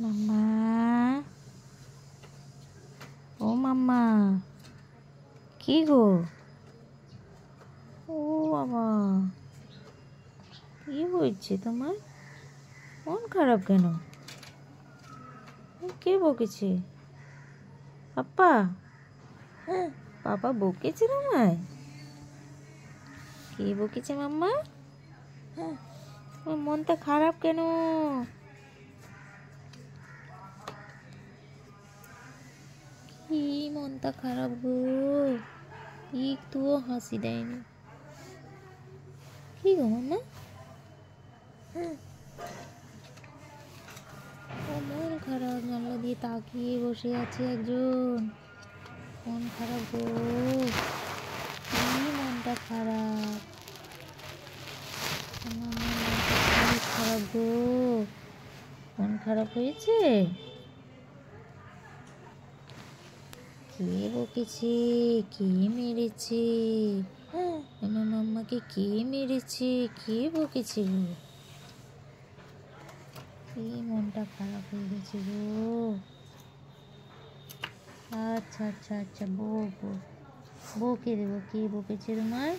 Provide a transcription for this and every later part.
মাম্মা, ও মাম্মা, কি গো? ও বাবা, কি হয়েছে তোমার? মন খারাপ কেন? কে বকেছে? পাপা? পাপা বকেছে তোমায়? কে বকেছে মাম্মা? তোমার মনটা খারাপ কেন? কি মনটা খারাপ গো? একটুও হাসি দেয়নি। কি গো মাম্মা? ও মন খারাপ, জানলা দিয়ে তাকিয়ে বসে আছে একজন। মন খারাপ গো, কি মনটা খারাপ? আমার মনটা খুব খারাপ গো। মন খারাপ হয়েছে? কে বকেছে? কে মেরেছে? আমার মাম্মাকে কে মেরেছে? কে বকেছে গো? কি মনটা খারাপ হয়ে গেছে গো? আচ্ছা আচ্ছা আচ্ছা, বকে দেবো। কে বকেছে তোমায়?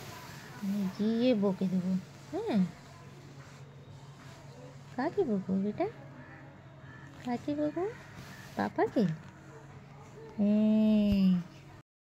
আমি গিয়ে বকে দেবো। হ্যাঁ, কাকে বকবো বেটা? কাকে বকবো? পাপাকে? হ্যাঁ।